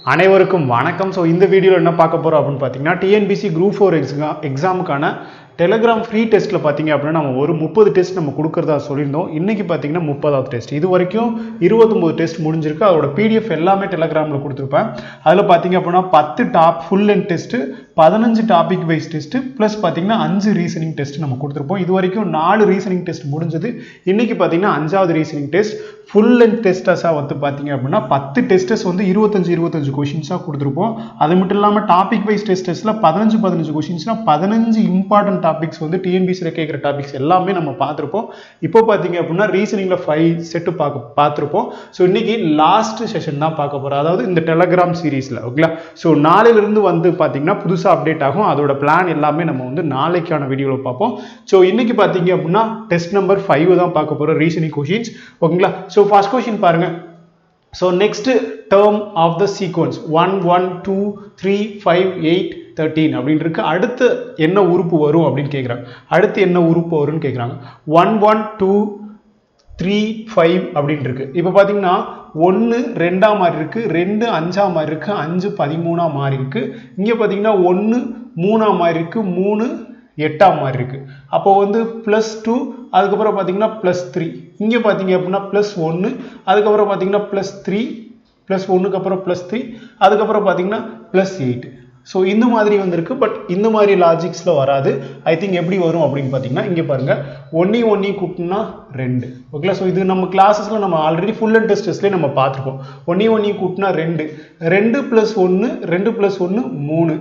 அனைவருக்கும் வணக்கம். ஸோ இந்த வீடியோவில் என்ன பார்க்க போகிறோம் அப்படின்னு பார்த்தீங்கன்னா, டிஎன்பிசி குரூப் 4 எக்ஸாமுக்கான டெலகிராம் ஃப்ரீ டெஸ்ட்டில் பார்த்தீங்க அப்படின்னா நம்ம ஒரு 30 டெஸ்ட் நம்ம கொடுக்குறதா சொல்லியிருந்தோம். இன்றைக்கி பார்த்தீங்கன்னா 30வது டெஸ்ட். இது வரைக்கும் 29 டெஸ்ட் முடிஞ்சிருக்கு. அதோட பிடிஎஃப் எல்லாமே டெலகிராமில் கொடுத்துருப்பேன். அதில் பார்த்தீங்க அப்படின்னா 10 full length test, 15 topic wise test, plus பார்த்தீங்கன்னா 5 ரீசனிங் டெஸ்ட் நம்ம கொடுத்துருப்போம். இது வரைக்கும் 4 ரீசனிங் டெஸ்ட் முடிஞ்சது. இன்றைக்கி பார்த்தீங்கன்னா 5வது ரீசனிங் டெஸ்ட் ஃபுல் லென்த் டெஸ்டஸாக வந்து பார்த்தீங்க அப்படின்னா 10 டெஸ்டஸ் வந்து 25 கொஷின்ஸாக கொடுத்துருப்போம். அது மட்டும் இல்லாமல் டாபிக் வைஸ் டெஸ்டஸில் 15 கொஷின்ஸ்னால் 15 இம்பார்ட்டன்ட் டாபிக்ஸ் வந்து டிஎன்பிசியில் கேட்குற டாபிக்ஸ் எல்லாமே நம்ம பார்த்துருப்போம். இப்போ பார்த்தீங்க அப்படின்னா ரீசனிங்கில் 5 செட்டு பார்த்துருப்போம். ஸோ இன்னைக்கு லாஸ்ட் செஷன் தான் பார்க்க போகிறோம், அதாவது இந்த டெலகிராம் சீரீஸில். ஓகேங்களா? ஸோ நாளையிலிருந்து வந்து பார்த்தீங்கன்னா புதுசாக அப்டேட் ஆகும். அதோட பிளான் எல்லாமே நம்ம வந்து நாளைக்கான வீடியோவில் பார்ப்போம். ஸோ இன்னைக்கு பார்த்தீங்க அப்படின்னா டெஸ்ட் நம்பர் 5 தான் பார்க்க போகிறோம், ரீசனிங் கொஷின்ஸ். ஓகேங்களா? ஸோ ஃபர்ஸ்ட் கொஷின் பாருங்க. So next term of the sequence 1 1 2 3 5 8 13 அப்படின்னு இருக்கு. அடுத்து என்ன உறுப்பு வரும் அப்படின்னு கேட்குறாங்க. அடுத்து என்ன உறுப்பு வரும்னு கேட்குறாங்க. 1 1 2 3 5 அப்படின்னு இருக்கு. இப்போ பார்த்தீங்கன்னா 1 2 மாதிரி இருக்கு, 2 5 மாதிரி இருக்கு, 5 13 மாதிரி இருக்கு. இங்கே பார்த்தீங்கன்னா 1 3 மாதிரி இருக்கு, 3 8 மாதிரி இருக்கு. அப்போ வந்து +2, அதுக்கப்புறம் பார்த்தீங்கன்னா +3. இங்கே பார்த்தீங்க அப்படின்னா +1, அதுக்கப்புறம் பார்த்தீங்கன்னா +3, +1க்கு அப்புறம் +3, அதுக்கப்புறம் பார்த்தீங்கன்னா +8. ஸோ இந்த மாதிரி வந்திருக்கு. பட் இந்த மாதிரி லாஜிக்ஸில் வராது. ஐ திங்க் எப்படி வரும் அப்படின்னு பார்த்தீங்கன்னா, இங்கே பாருங்க, 1 கூட்டினா 2. ஓகேங்களா? ஸோ இது நம்ம கிளாஸஸில் நம்ம ஆல்ரெடி ஃபுல் அண்ட் டெஸ்ட்லேயே நம்ம பார்த்துருப்போம். 1 கூட்டினா 2, 2 + 1 2 + 1 3,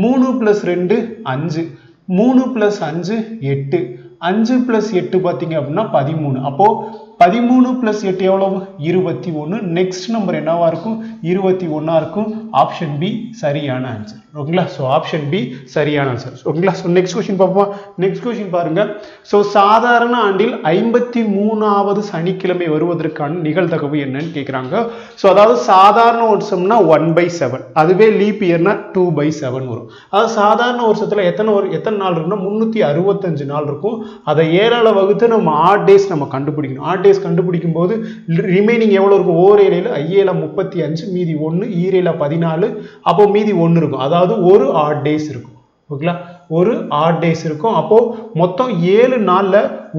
3 + 2 5, 3 + 5 8, 5 + 8 பார்த்தீங்க அப்படின்னா 13. அப்போ 13 + 8 எவ்வளவு? 21. நெக்ஸ்ட் நம்பர் என்னவா இருக்கும்? 21 இருக்கும். ஆப்ஷன் பி சரியான ஆன்சர். ஓகேங்களா? ஸோ ஆப்ஷன் பி சரியான ஆன்சர். ஓகேங்களா? ஸோ நெக்ஸ்ட் கொஸ்டின் பார்ப்போம். நெக்ஸ்ட் கொஸ்டின் பாருங்க. ஸோ சாதாரண ஆண்டில் 53வது சனிக்கிழமை வருவதற்கான நிகழ்தகவு என்னன்னு கேட்குறாங்க. ஸோ அதாவது சாதாரண வருஷம்னா 1/7, அதுவே லீப் இயர்னா 2/7 வரும். அதாவது சாதாரண வருஷத்துல எத்தனை நாள் இருக்குன்னா 365 நாள் இருக்கும். அதை 7ஆல் வகுத்து நம்ம ஆட் டேஸ் நம்ம கண்டுபிடிக்கணும். ஆட் டேஸ் கண்டுபிடிக்கும் போது ரிமைனிங் எவ்வளவு இருக்கும்? ஓரேலையில் 35, மீதி 1, ஈரேல 14, அப்போ மீதி 1 இருக்கும். அதாவது ஒரு ஆட் டேஸ் இருக்கும். ஓகேங்களா? ஒரு ஆட் டேஸ் இருக்கும். அப்போ மொத்தம் 7 நாள்ல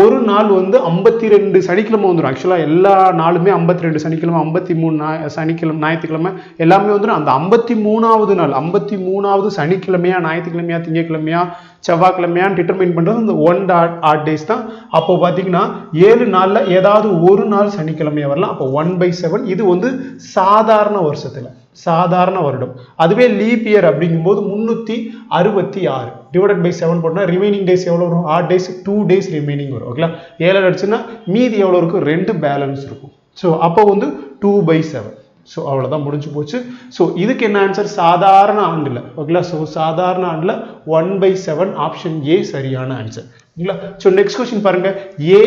ஒரு நாள் வந்து 52 சனிக்கிழமை வந்துடும். ஆக்சுவலா எல்லா நாளுமே 52 சனிக்கிழமை, 53 சனிக்கிழமை, ஞாயிற்றுக்கிழமை எல்லாமே வந்துடும். அந்த 53வது நாள், 53வது சனிக்கிழமையா, ஞாயிற்றுக்கிழமையா, திங்கட்கிழமையா, செவ்வாய்க்கிழமையான்னு டிட்டர்மைன் பண்றது இந்த 1 ஆட் டேஸ் தான். அப்போ பார்த்தீங்கன்னா 7 நாள்ல ஏதாவது ஒரு நாள் சனிக்கிழமையா வரலாம். அப்போ 1/7. இது வந்து சாதாரண வருஷத்துல, சாதாரண வருடம். அதுவே லீப் இயர் அப்படிங்கும்போது 366 டிவைடட் பை 7 போட்டா ரிமைனிங் டேஸ் எவ்வளோ வரும்? ஆட் டேஸ் 2 டேஸ் ரிமைனிங் வரும். ஓகேங்களா? 7 அடிச்சுன்னா மீதி எவ்வளோ இருக்கும்? 2 பேலன்ஸ் இருக்கும். ஸோ அப்போ வந்து 2/7. ஸோ அவ்வளோதான், முடிஞ்சு போச்சு. ஸோ இதுக்கு என்ன ஆன்சர்? சாதாரண ஆண்டில். ஓகேங்களா? ஸோ சாதாரண ஆண்டில் 1/7, ஆப்ஷன் ஏ சரியான ஆன்சர். ஓகேங்களா? ஸோ நெக்ஸ்ட் கொஸ்டின் பாருங்க. ஏ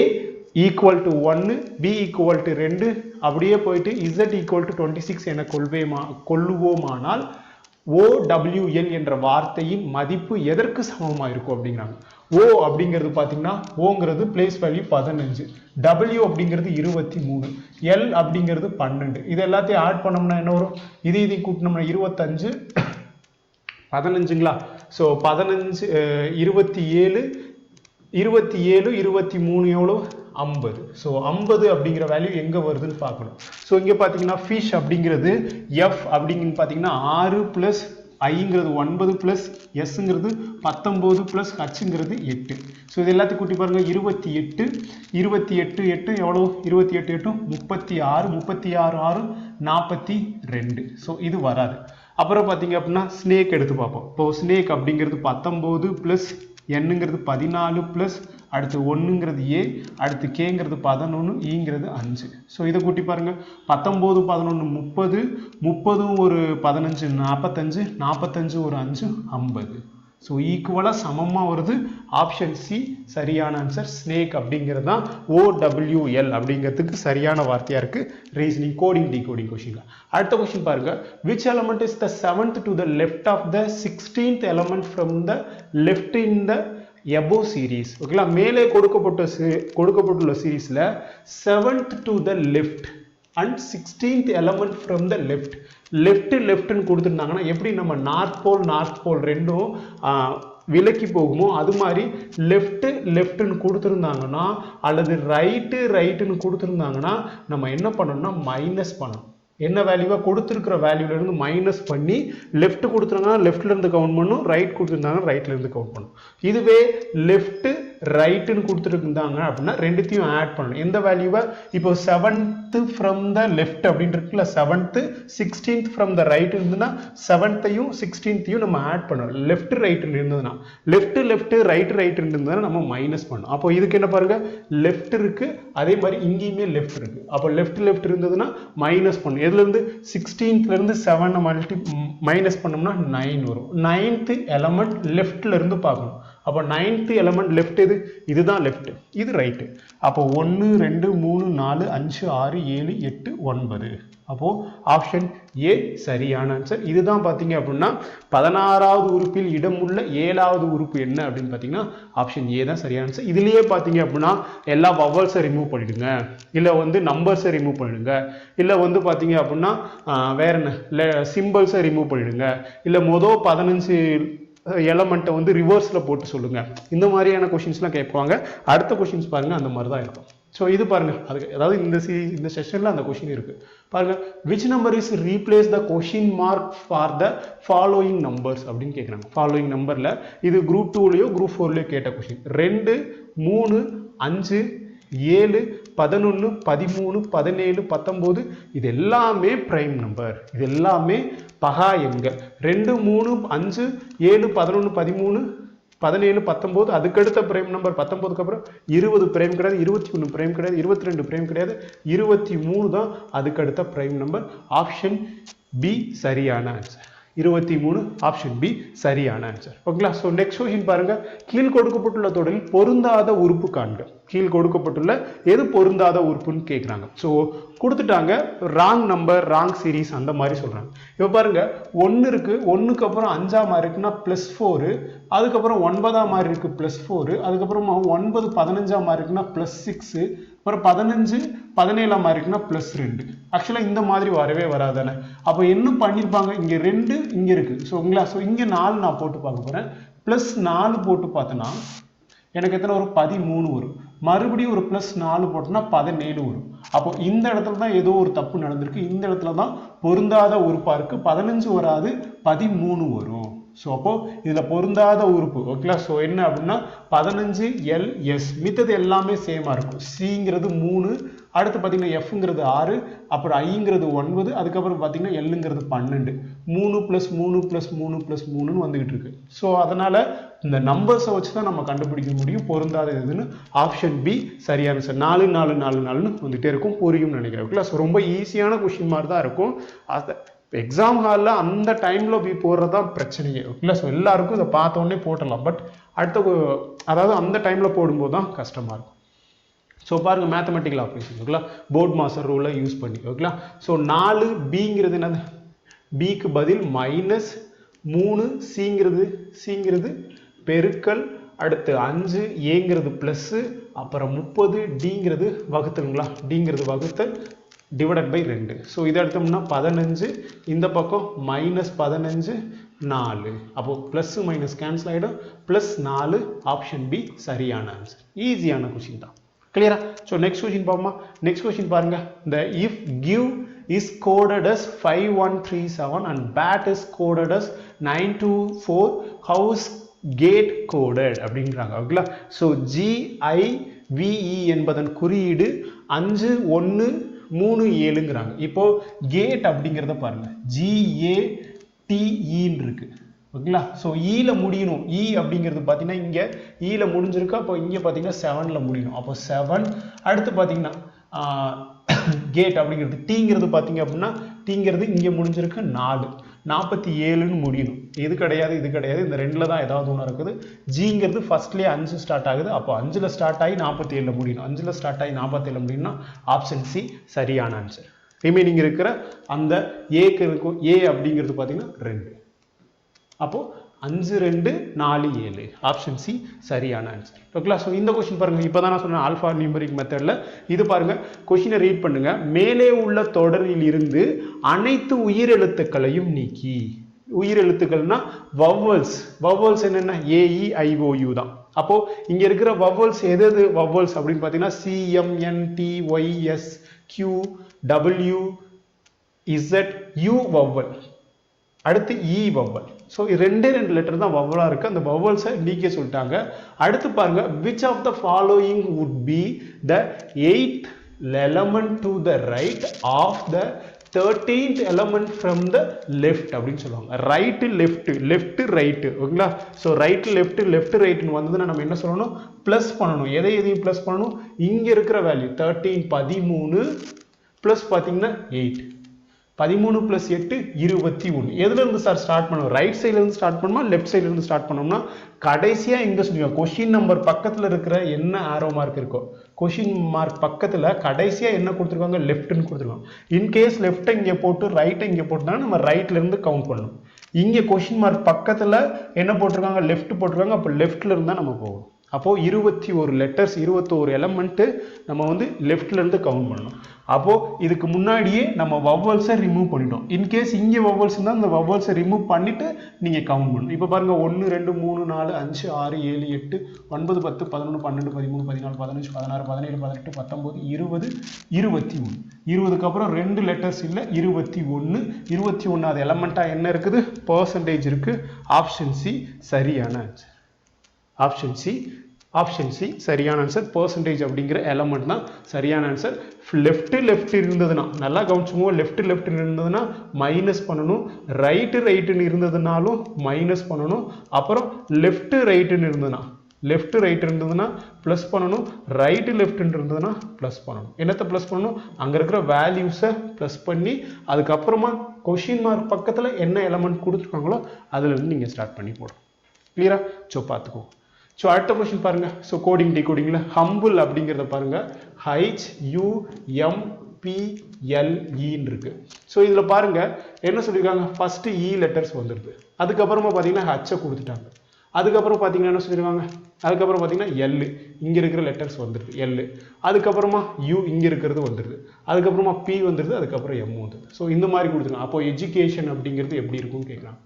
= 1, B = 2, அப்படியே போயிட்டு Z = 26 என கொள்ளுவோமானால் OWL என்ற வார்த்தையின் மதிப்பு எதற்கு சமமா இருக்கும் அப்படிங்கிறாங்க. O அப்படிங்கிறது பார்த்தீங்கன்னா, ஓங்கிறது பிளேஸ் வேல்யூ 15, W அப்படிங்கிறது 23, L அப்படிங்கிறது 12. இது எல்லாத்தையும் ஆட் பண்ணோம்னா என்ன வரும்? இது கூட்டினோம்னா 25, 15ங்களா? ஸோ 15 27, 23 எவ்வளோ? 50. ஸோ 50 அப்படிங்கிற வேல்யூ எங்கே வருதுன்னு பார்க்கணும். ஸோ இங்கே பார்த்தீங்கன்னா ஃபிஷ் அப்படிங்கிறது F அப்படிங்கிறது பார்த்தீங்கன்னா 6 + ஐங்கிறது 9 + எஸ்ங்கிறது 19 + ஹச்ங்கிறது 8. ஸோ இது எல்லாத்தையும் கூட்டி பாருங்க. 28 8 எவ்வளோ? 28 8 36, 36 6 42. ஸோ இது வராது. அப்புறம் பார்த்தீங்க அப்படின்னா ஸ்னேக் எடுத்து பார்ப்போம். இப்போ ஸ்னேக் அப்படிங்கிறது 19 + என்னங்கிறது 14 + அடுத்து 1ங்கிறது ஏ, அடுத்து கேங்கிறது 11, ஈங்கிறது 5. ஸோ இதை கூட்டி பாருங்க. 19 11 30, 30 ஒரு 15 45, 45 ஒரு 5 50. ஸோ ஈக்குவலாக சமமாக வருது. ஆப்ஷன் சி சரியான ஆன்சர். ஸ்னேக் அப்படிங்கிறது தான் OWL அப்படிங்கிறதுக்கு சரியான வார்த்தையாக இருக்குது. Reasoning coding decoding question. அடுத்த கொஷின் பாருங்க. Which element is the 7th to the left of the 16th element from the left in the above series? ஓகேங்களா? மேலே கொடுக்கப்பட்டுள்ள சீரீஸில் 7th to the left and 16th element from the left. லெஃப்ட்னு கொடுத்துருந்தாங்கன்னா எப்படி நம்ம north pole ரெண்டும் விலக்கி போகுமோ அது மாதிரி லெஃப்ட்னு கொடுத்துருந்தாங்கன்னா அல்லது ரைட்டுன்னு கொடுத்துருந்தாங்கன்னா நம்ம என்ன பண்ணணும்னா மைனஸ் பண்ணணும். என்ன வேல்யூவா கொடுத்துருக்கிற வேல்யூல இருந்து மைனஸ் பண்ணி லெஃப்ட் கொடுத்துருந்தாங்கன்னா லெஃப்ட்ல இருந்து கவுண்ட் பண்ணும், ரைட் கொடுத்துருந்தாங்கன்னா ரைட்ல இருந்து கவுண்ட் பண்ணும். இதுவே லெஃப்ட் ரைட்டுன்னு கொடுத்துருந்தாங்க அப்படின்னா ரெண்டுத்தையும் ஆட் பண்ணணும். எந்த வேல்யூவை இப்போ 7th ஃப்ரம் த லெஃப்ட் அப்படின்னு இருக்குல்ல, 7th 16th from the right இருந்ததுன்னா 7th-ஐயும் 16th-ஐயும் நம்ம ஆட் பண்ணணும். லெஃப்ட் ரைட்னு இருந்ததுன்னா லெஃப்ட் ரைட் இருந்ததுன்னா நம்ம மைனஸ் பண்ணணும். அப்போ இதுக்கு என்ன பாருங்க, லெஃப்ட் இருக்கு, அதே மாதிரி இங்கேயுமே லெஃப்ட் இருக்கு. அப்போ லெஃப்ட் இருந்ததுன்னா மைனஸ் பண்ணணும். எதுல இருந்து 16th இருந்து 7 மைனஸ் பண்ணோம்னா 9 வரும். 9th எலமெண்ட் லெஃப்ட்ல இருந்து பார்க்கணும். அப்போ 9th எலமெண்ட் லெஃப்ட் எது, இதுதான் லெஃப்ட், இது ரைட்டு. அப்போ 1 2 3 4 5 6 7 8 9. அப்போ ஆப்ஷன் ஏ சரியான ஆன்சர். இதுதான் பார்த்தீங்க அப்படின்னா 16வது உறுப்பில் இடமுள்ள 7வது உறுப்பு என்ன அப்படின்னு பார்த்தீங்கன்னா ஆப்ஷன் ஏ தான் சரியான ஆன்சர். இதுலயே பார்த்தீங்க அப்படின்னா எல்லா வவல்ஸை ரிமூவ் பண்ணிடுங்க, இல்லை வந்து நம்பர்ஸை ரிமூவ் பண்ணிடுங்க, இல்லை வந்து பார்த்தீங்க அப்படின்னா வேற என்ன சிம்பிள்ஸை ரிமூவ் பண்ணிடுங்க, இல்லை மொதல் 15 எலமெண்ட்டை வந்து ரிவர்ஸில் போட்டு சொல்லுங்க. இந்த மாதிரியான கொஷின்ஸ்லாம் கேட்பாங்க. அடுத்த கொஷின்ஸ் பாருங்க அந்த மாதிரி தான் இருக்கும். ஸோ இது பாருங்க, அதுக்கு அதாவது இந்த செஷனில் அந்த கொஷின் இருக்கு பாருங்க. Which number is replace the question mark for the following numbers அப்படின்னு கேட்குறாங்க. ஃபாலோயிங் நம்பரில் இது குரூப் 2லயோ குரூப் 4லயோ கேட்ட கொஷின். 2 3 5 7 11 13 17 19 இது எல்லாமே பிரைம் நம்பர், இது எல்லாமே பகா எண்கள். 2 3 5 7 11 13 17 19 அதுக்கடுத்த பிரைம் நம்பர் 19க்கு அப்புறம் 20 பிரைம் கிடையாது, 21 பிரைம் கிடையாது, 22 பிரைம் கிடையாது, 23 தான் அதுக்கடுத்த பிரைம் நம்பர். ஆப்ஷன் பி சரியான ஆன்சர். 23 ஆப்ஷன் பி சரியான ஆன்சர். ஓகேங்களா? ஸோ நெக்ஸ்ட் கொஸ்டின் பாருங்க. கீழ் கொடுக்கப்பட்டுள்ள தொடரில் பொருந்தாத உறுப்பு காண்க. கீழ் கொடுக்கப்பட்டுள்ள எது பொருந்தாத உறுப்புன்னு கேட்குறாங்க. ஸோ கொடுத்துட்டாங்க, ராங் நம்பர் ராங் சீரீஸ் அந்த மாதிரி சொல்றாங்க. இப்போ பாருங்க 1 இருக்கு, 1க்கு அப்புறம் 5ஆம் இருக்குன்னா +4, அதுக்கப்புறம் 9ஆம் இருக்கு +4, அதுக்கப்புறமா 9 15ஆம் இருக்குன்னா +6, அப்புறம் 15 17ஆம் இருக்குன்னா +2. ஆக்சுவலாக இந்த மாதிரி வரவே வராதானே. அப்போ என்ன பண்ணியிருப்பாங்க, இங்கே 2 இங்கே இருக்கு. ஸோ இங்கே 4 நான் போட்டு பார்க்க போறேன். +4 போட்டு பார்த்தோன்னா எனக்கு எத்தனை வரும், 13 வரும். மறுபடியும் ஒரு +4 போட்டோம்னா 17 வரும். அப்போ இந்த இடத்துல தான் ஏதோ ஒரு தப்பு நடந்திருக்கு. இந்த இடத்துல தான் பொருந்தாத உறுப்பா இருக்கு. 15 வராது, 13 வரும். ஸோ அப்போ இதுல பொருந்தாத உறுப்பு. ஓகேங்களா? ஸோ என்ன அப்படின்னா 15 LS, மித்தது எல்லாமே சேமா இருக்கும். சிங்கிறது 3, அடுத்து பார்த்தீங்கன்னா எஃப்ங்கிறது 6, அப்புறம் ஐங்கிறது 9, அதுக்கப்புறம் பார்த்தீங்கன்னா எல்லுங்கிறது 12. 3 + 3 + 3 + 3ன்னு வந்துகிட்டு இருக்கு. ஸோ அதனால இந்த நம்பர்ஸை வச்சு தான் நம்ம கண்டுபிடிக்க முடியும் பொருந்தாத எதுன்னு. ஆப்ஷன் பி சரியான சார். 4 4 4 4ன்னு வந்துட்டே இருக்கும். புரியும்னு நினைக்கிறேன். ஓகேங்களா? ஸோ ரொம்ப ஈஸியான கொஸ்டின் மாதிரி தான் இருக்கும். அதை எக்ஸாம் ஹாலில் அந்த டைமில் போய் போடுறது தான் பிரச்சனையே. ஓகேங்களா? ஸோ எல்லாருக்கும் இதை பார்த்த உடனே போட்டலாம். பட் அதாவது அந்த டைமில் போடும்போது தான் கஷ்டமாக இருக்கும். ஸோ பாருங்க, மேத்தமெட்டிக்கல் ஆப்ரேஷன். ஓகேங்களா? போர்ட் மாஸ்டர் ரூலை யூஸ் பண்ணி. ஓகேங்களா? ஸோ 4 பிங்கிறது என்னது, பிக்கு பதில் -3, சிங்கிறது பெருக்கல், அடுத்து 5 ஏங்கிறது ப்ளஸ், அப்புறம் 30 டிங்கிறது வகுத்தலுங்களா, டிங்கிறது வகுத்தல் /2. ஸோ இதை எடுத்தோம்னா 15, இந்த பக்கம் -15 4. அப்போ ப்ளஸ் மைனஸ் கேன்சல் ஆகிடும். +4 ஆப்ஷன் பி சரியான ஆன்சர். ஈஸியான கொஸ்டின் தான். கிளியரா? ஸோ நெக்ஸ்ட் கொஸ்டின் பார்ப்போமா. நெக்ஸ்ட் கொஸ்டின் பாருங்க. இந்த if give is coded as 5137 and bat is coded as 924, how is gate coded அப்படின்றாங்க. ஓகேங்களா? ஸோ GIVE என்பதன் குறியீடு 5137ங்கிறாங்க. இப்போ கேட் அப்படிங்கிறத பாருங்க, GATEன்னு இருக்கு. ஓகேங்களா? ஸோ ஈல முடியணும். இ அப்படிங்கிறது பார்த்தீங்கன்னா இங்கே ஈல முடிஞ்சிருக்கு. அப்போ இங்கே பார்த்தீங்கன்னா 7ல முடியணும். அப்போ 7. அடுத்து பார்த்தீங்கன்னா கேட் அப்படிங்கிறது டீங்கிறது பார்த்தீங்க அப்படின்னா டீங்கிறது இங்கே முடிஞ்சிருக்கு 4, 47ன்னு முடியணும். இது கிடையாது, இது கிடையாது, இந்த 2ல தான் ஏதாவது ஒன்று இருக்குது. ஜிங்கிறது ஃபர்ஸ்ட்லேயே 5 ஸ்டார்ட் ஆகுது. அப்போ 5ல் ஸ்டார்ட் ஆகி 47ல முடியணும். 5ல் ஸ்டார்ட் ஆகி 47ல முடியணும்னா ஆப்ஷன் சி சரியான ஆன்சர். ரிமைனிங் இருக்கிற அந்த ஏக்கு இருக்கும். ஏ அப்படிங்கிறது பார்த்தீங்கன்னா 2. அப்போ 5 2 4 7 ஆப்ஷன் சி சரியான ஆன்சர். ஓகேங்களா? ஸோ இந்த கொஸ்டின் பாருங்க, இப்போ தான் நான் சொன்னேன் ஆல்ஃபா நியூமரிக் மெத்தடில். இது பாருங்க, கொஸ்டினை ரீட் பண்ணுங்க. மேலே உள்ள தொடரில் இருந்து அனைத்து உயிரெழுத்துக்களையும் நீக்கி. உயிரெழுத்துக்கள்னா வவல்ஸ். வவல்ஸ் என்னென்ன? AEIOU தான். அப்போ இங்க இருக்கிற வவல்ஸ் எது எது வவல்ஸ் அப்படின்னு பார்த்தீங்கன்னா CMNTYSQWZU வவல், அடுத்து E வவல். ஸோ ரெண்டு லெட்டர் தான் வவலா இருக்கு. அந்த வவல்ஸை நீக்க சொல்லிட்டாங்க. அடுத்து பாருங்க, which of the following would be the 8th element to the right of the 13th element from the left அப்படின்னு சொல்லுவாங்க. Right left, left right. ஓகேங்களா? ஸோ ரைட் லெஃப்ட், லெஃப்ட் ரைட்னு வந்ததுன்னா நம்ம என்ன சொல்லணும்? பிளஸ் பண்ணணும். எதையும் பிளஸ் பண்ணணும்? இங்க இருக்கிற வேல்யூ 13 13 பிளஸ் பார்த்தீங்கன்னா 8. 13 + 8 21. எதுல இருந்து சார் ஸ்டார்ட் பண்ணுவோம்? ரைட் சைடுல இருந்து ஸ்டார்ட் பண்ணுமா, லெஃப்ட் சைடுல இருந்து ஸ்டார்ட் பண்ணோம்னா கடைசியா எங்க சொல்லுங்க, கொஸ்டின் நம்பர் பக்கத்துல இருக்கிற என்ன ஆரோ மார்க் இருக்கோ, கொஸ்டின் மார்க் பக்கத்துல கடைசியா என்ன கொடுத்துருக்காங்க? லெஃப்ட்னு கொடுத்துருக்காங்க. இன்கேஸ் லெஃப்ட் இங்க போட்டு ரைட் இங்க போட்டுனா நம்ம ரைட்ல இருந்து கவுண்ட் பண்ணணும். இங்க கொஸ்டின் மார்க் பக்கத்துல என்ன போட்டிருக்காங்க? லெஃப்ட் போட்டிருக்காங்க. அப்போ லெஃப்ட்ல இருந்தா நம்ம போகணும். அப்போ 21 லெட்டர்ஸ், 21 எலமெண்ட் நம்ம வந்து லெஃப்ட்ல இருந்து கவுண்ட் பண்ணணும். அப்போ இதுக்கு முன்னாடியே நம்ம வவல்ஸை ரிமூவ் பண்ணிட்டோம். இன்கேஸ் இங்கே வவல்ஸ் இருந்தால் அந்த வவல்ஸை ரிமூவ் பண்ணிட்டு நீங்க கவுண்ட் பண்ணணும். இப்போ பாருங்க 1 2 3 4 5 6 7 8 9 10 11 12 13 14 15 16 17 18 19 20 21. 20க்கு அப்புறம் 2 லெட்டர்ஸ் இல்லை, 21. 21வது எலமெண்டா என்ன இருக்குது? பர்சன்டேஜ் இருக்கு. ஆப்ஷன் சி சரியான ஆன்சர். ஆப்ஷன் சி சரியான ஆன்சர். பர்சன்டேஜ் அப்படிங்கிற எலமெண்ட் தான் சரியான ஆன்சர். லெஃப்ட் இருந்ததுன்னா நல்லா கவனிச்சுவோம். லெஃப்ட் இருந்ததுன்னா மைனஸ் பண்ணணும். ரைட்டுன்னு இருந்ததுனாலும் மைனஸ் பண்ணணும். அப்புறம் லெஃப்ட் இருந்ததுன்னா ப்ளஸ் பண்ணணும். லெஃப்ட் இருந்ததுன்னா ப்ளஸ் பண்ணணும். என்னத்தை ப்ளஸ் பண்ணணும்? அங்கே இருக்கிற வேல்யூஸை ப்ளஸ் பண்ணி அதுக்கப்புறமா கொஷின் மார்க் பக்கத்தில் என்ன எலமெண்ட் கொடுத்துருக்காங்களோ அதுலேருந்து நீங்கள் ஸ்டார்ட் பண்ணி போடணும். கிளியரா? ஸோ பார்த்துக்கோ. ஸோ அடுத்த கொஸ்டின் பாருங்க. ஸோ கோடிங் டிகோடிங்ல ஹம்பிள் அப்படிங்கிறத பாருங்க, HUMPLE இருக்கு. ஸோ இதில் பாருங்க என்ன சொல்லியிருக்காங்க? ஃபர்ஸ்ட் இ லெட்டர்ஸ் வந்துடுது. அதுக்கப்புறமா பார்த்தீங்கன்னா ஹச்சை கொடுத்துட்டாங்க. அதுக்கப்புறம் பார்த்தீங்கன்னா என்ன சொல்லியிருக்காங்க? அதுக்கப்புறம் பார்த்தீங்கன்னா எல் இங்கே இருக்கிற லெட்டர்ஸ் வந்துடுது, எல். அதுக்கப்புறமா யூ இங்கே இருக்கிறது வந்துடுது. அதுக்கப்புறமா பி வந்துடுது. அதுக்கப்புறம் எம் வந்துடுது. ஸோ இந்த மாதிரி கொடுத்துருக்காங்க. அப்போ எஜுகேஷன் அப்படிங்கிறது எப்படி இருக்கும்னு கேட்குறாங்க.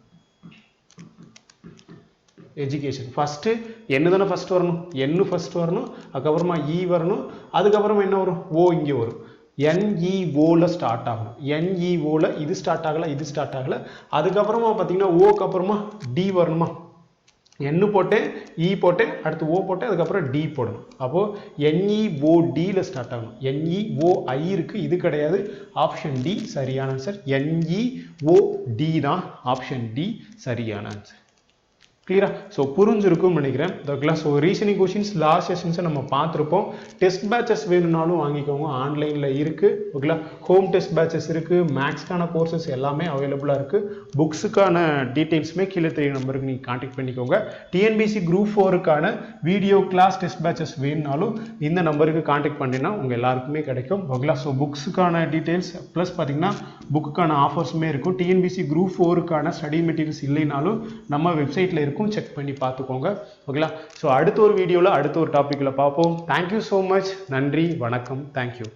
எஜுகேஷன் ஃபர்ஸ்ட் என்ன தானே ஃபர்ஸ்ட் வரணும்? என் ஃபர்ஸ்ட் வரணும். அதுக்கப்புறமா இ வரணும். அதுக்கப்புறமா என்ன வரும்? ஓ இங்கே வரும். NEOல ஸ்டார்ட் ஆகணும். NEOல இது ஸ்டார்ட் ஆகல. அதுக்கப்புறமா பார்த்தீங்கன்னா ஓக்கு அப்புறமா டி வரணுமா? என்னு போட்டேன், இ போட்டேன், அடுத்து ஓ போட்டேன், அதுக்கப்புறம் டி போடணும். அப்போ NEODல ஸ்டார்ட் ஆகணும். NEOI இருக்கு, இது கிடையாது. ஆப்ஷன் டி சரியான ஆன்சர். NEOD தான் ஆப்ஷன் டி சரியான ஆன்சர். கிளியரா? ஸோ புரிஞ்சிருக்கும்னு நினைக்கிறேன். ஓகேங்களா? ஸோ ரீசனிங் கொஸ்டின்ஸ் லாஸ்ட் செஷன்ஸை நம்ம பார்த்துருப்போம். டெஸ்ட் பேட்சஸ் வேணும்னாலும் வாங்கிக்கோங்க, ஆன்லைனில் இருக்குது. ஓகேங்களா? ஹோம் டெஸ்ட் பேட்சஸ் இருக்குது. மேக்ஸ்க்கான கோர்சஸ் எல்லாமே அவைலபிளாக இருக்குது. புக்ஸுக்கான டீட்டெயில்ஸுமே கீழே தெரிய நம்பருக்கு நீங்கள் கான்டாக்ட் பண்ணிக்கோங்க. டிஎன்பிசி குரூப் 4க்கான வீடியோ கிளாஸ் டெஸ்ட் பேட்சஸ் வேணும்னாலும் இந்த நம்பருக்கு கான்டாக்ட் பண்ணினா உங்கள் எல்லாருக்குமே கிடைக்கும். ஓகேங்களா? ஸோ புக்ஸுக்கான டீட்டெயில்ஸ் ப்ளஸ் பார்த்தீங்கன்னா புக்குக்கான ஆஃபர்ஸுமே இருக்கும். டிஎன்பிசி குரூப் 4க்கான ஸ்டடி மெட்டீரியல்ஸ் இல்லைனாலும் நம்ம வெப்சைட்டில் இருக்கும், செக் பண்ணி பார்த்துக்கோங்க. ஓகேங்களா? ஸோ அடுத்த ஒரு வீடியோவில் அடுத்த ஒரு டாப்பிக்கில் பார்ப்போம். Thank you so much. நன்றி, வணக்கம். தேங்க்யூ.